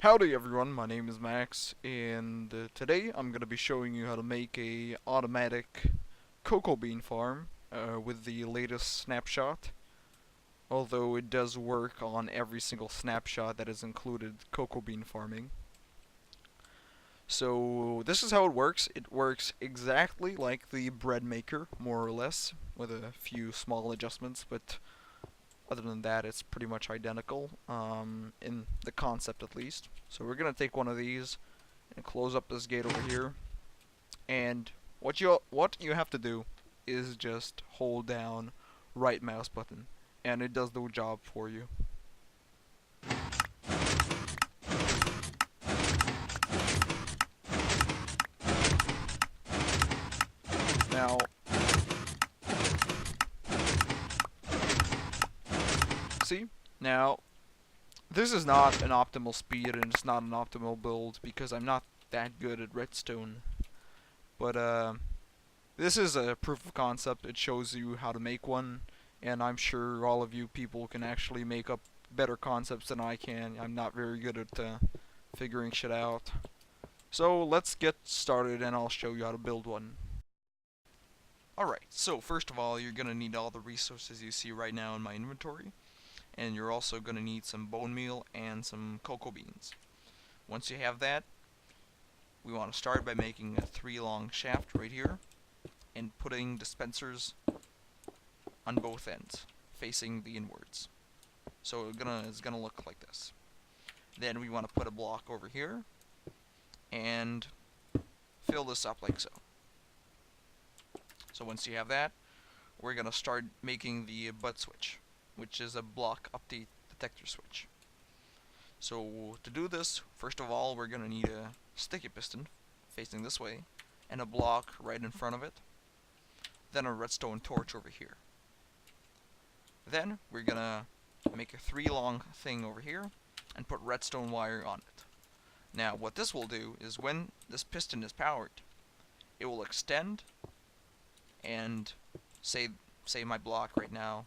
Howdy everyone, my name is Max, and today I'm going to be showing you how to make a automatic Coco-Bean farm with the latest snapshot. Although it does work on every single snapshot that is included Coco-Bean farming. So this is how it works. It works exactly like the bread maker, more or less, with a few small adjustments, but other than that, it's pretty much identical, in the concept at least. So we're gonna take one of these and close up this gate over here. And what you have to do is just hold down right mouse button, and it does the job for you. Now, see? Now, this is not an optimal speed and it's not an optimal build because I'm not that good at redstone. But this is a proof of concept. It shows you how to make one, and I'm sure all of you people can actually make up better concepts than I can. I'm not very good at figuring shit out. So let's get started and I'll show you how to build one. Alright, so first of all, you're gonna need all the resources you see right now in my inventory. And you're also going to need some bone meal and some cocoa beans. Once you have that, we want to start by making a 3-long shaft right here and putting dispensers on both ends, facing the inwards. So it's gonna look like this. Then we want to put a block over here and fill this up like so. So once you have that, we're going to start making the bud switch, which is a block update detector switch. So to do this, first of all, we're going to need a sticky piston facing this way and a block right in front of it, then a redstone torch over here. Then we're going to make a 3-long thing over here and put redstone wire on it. Now what this will do is when this piston is powered, it will extend and say my block right now,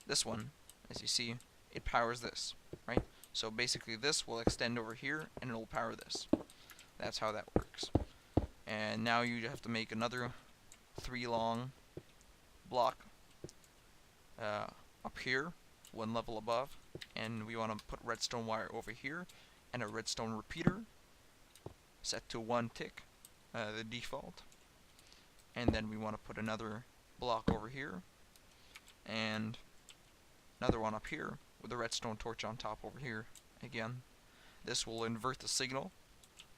this one, as you see, it powers this, right? So basically this will extend over here and it will power this. That's how that works. And now you have to make another 3-long block up here, 1 level above, and we want to put redstone wire over here and a redstone repeater set to 1 tick, the default. And then we want to put another block over here and another one up here with a redstone torch on top over here again. This will invert the signal,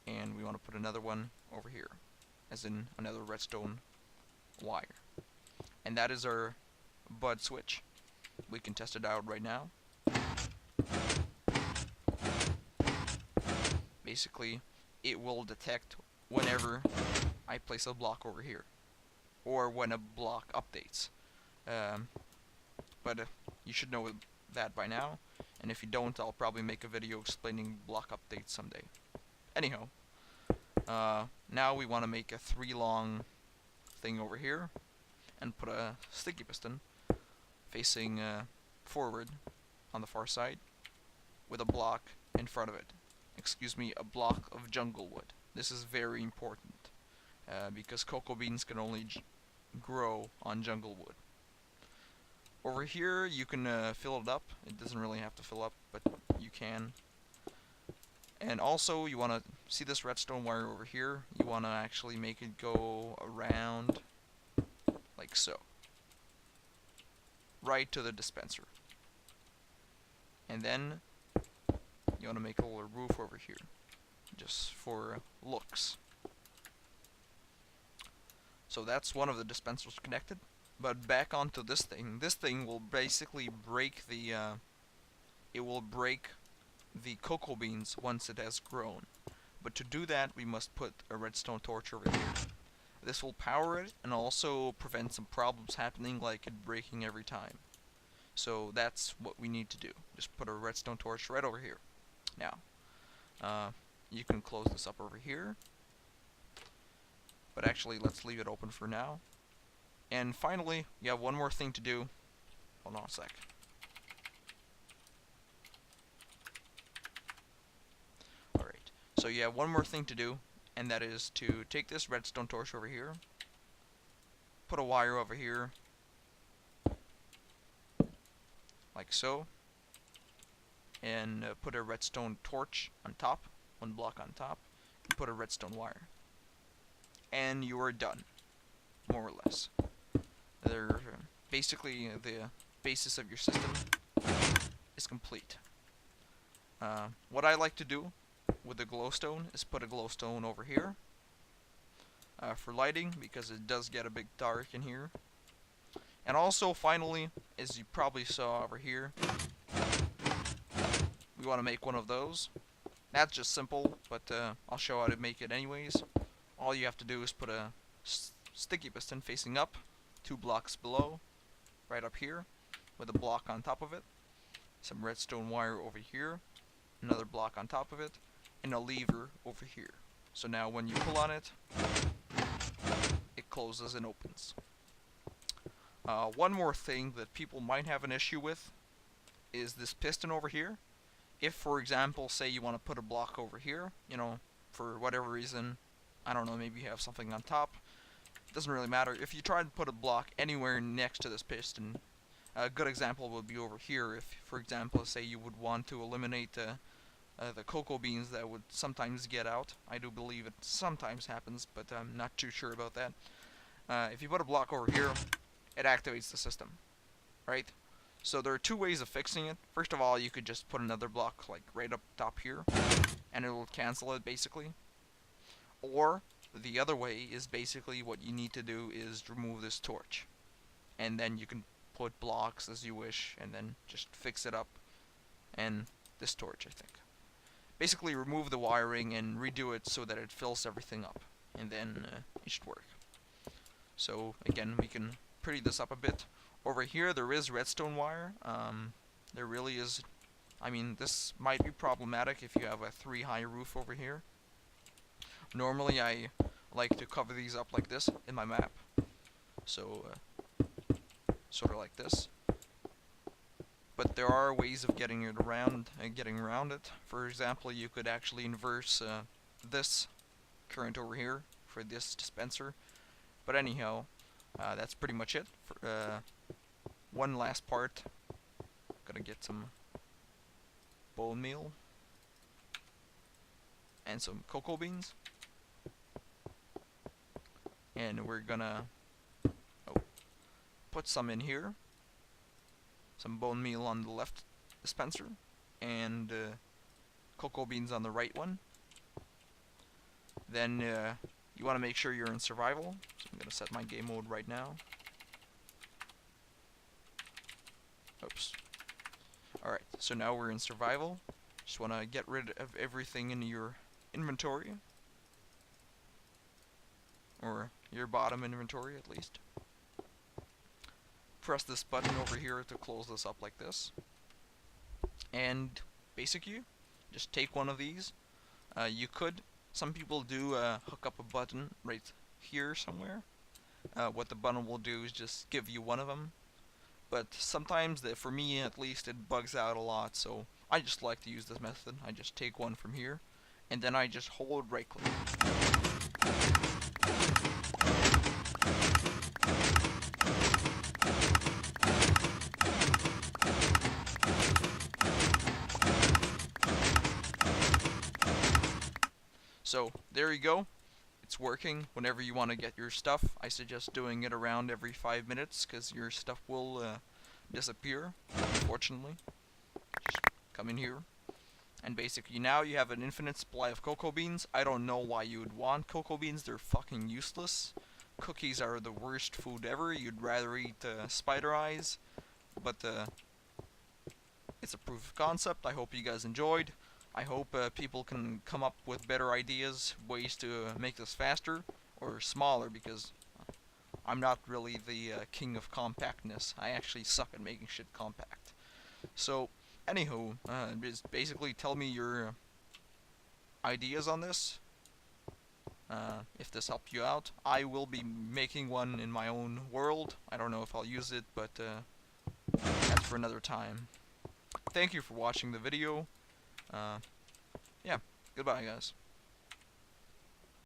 and we want to put another one over here, as in another redstone wire. And that is our bud switch. We can test it out right now. Basically, it will detect whenever I place a block over here, or when a block updates. But you should know that by now, and if you don't, I'll probably make a video explaining block updates someday. Anyhow, now we want to make a 3-long thing over here and put a sticky piston facing forward on the far side with a block in front of it. Excuse me, a block of jungle wood. This is very important because cocoa beans can only grow on jungle wood. Over here you can fill it up. It doesn't really have to fill up, but you can. And also you want to see this redstone wire over here. You want to actually make it go around like so, right to the dispenser. And then you want to make a little roof over here, just for looks. So that's one of the dispensers connected. But back onto this thing. This thing will basically break the cocoa beans once it has grown. But to do that, we must put a redstone torch over here. This will power it and also prevent some problems happening, like it breaking every time. So that's what we need to do. Just put a redstone torch right over here. Now, you can close this up over here. But actually, let's leave it open for now. And finally, you have one more thing to do. Hold on a sec. you have one more thing to do, and that is to take this redstone torch over here, put a wire over here, like so, and put a redstone torch on top, one block on top, and put a redstone wire. And you are done, more or less. They're basically the basis of your system is complete. What I like to do with the glowstone is put a glowstone over here for lighting, because it does get a bit dark in here. And also, finally, as you probably saw over here, we want to make one of those. That's just simple, but I'll show how to make it anyways. All you have to do is put a sticky piston facing up, 2 blocks below, right up here, with a block on top of it, some redstone wire over here, another block on top of it, and a lever over here. So now when you pull on it, it closes and opens. One more thing that people might have an issue with is this piston over here. If, for example, say you want to put a block over here, you know, for whatever reason, I don't know, maybe you have something on top, it doesn't really matter. If you try to put a block anywhere next to this piston, a good example would be over here. If, for example, say you would want to eliminate the Coco-Beans that would sometimes get out. I do believe it sometimes happens, but I'm not too sure about that. If you put a block over here, it activates the system, right? So there are 2 ways of fixing it. First of all, you could just put another block like right up top here, and it will cancel it basically. Or the other way is basically what you need to do is remove this torch, and then you can put blocks as you wish, and then just fix it up. And this torch, I think. Basically remove the wiring and redo it so that it fills everything up, and then it should work. So again, we can pretty this up a bit. Over here there is redstone wire. There really is. I mean, this might be problematic if you have a 3-high roof over here. Normally I like to cover these up like this in my map, so sort of like this. But there are ways of getting it around, getting around it. For example, you could actually inverse this current over here for this dispenser. But anyhow, that's pretty much it. For, one last part. Gotta get some bone meal and some cocoa beans, and we're gonna put some in here. Some bone meal on the left dispenser, and cocoa beans on the right one. Then you want to make sure you're in survival, so I'm going to set my game mode right now. Oops. Alright, so now we're in survival. Just want to get rid of everything in your inventory, or your bottom inventory at least. Press this button over here to close this up like this, and basically just take one of these. You could, some people do hook up a button right here somewhere. What the button will do is just give you one of them, but sometimes, for me at least, it bugs out a lot, so I just like to use this method. I just take one from here, and then I just hold right click. So there you go. It's working. Whenever you want to get your stuff, I suggest doing it around every 5 minutes, because your stuff will disappear, unfortunately. Just come in here, and basically now you have an infinite supply of cocoa beans. I don't know why you would want cocoa beans. They're fucking useless. Cookies are the worst food ever. You'd rather eat spider eyes, but it's a proof of concept. I hope you guys enjoyed. I hope people can come up with better ideas, ways to make this faster or smaller, because I'm not really the king of compactness. I actually suck at making shit compact. So, anywho, just basically tell me your ideas on this. If this helped you out, I will be making one in my own world. I don't know if I'll use it, but that's for another time. Thank you for watching the video. Yeah, goodbye guys.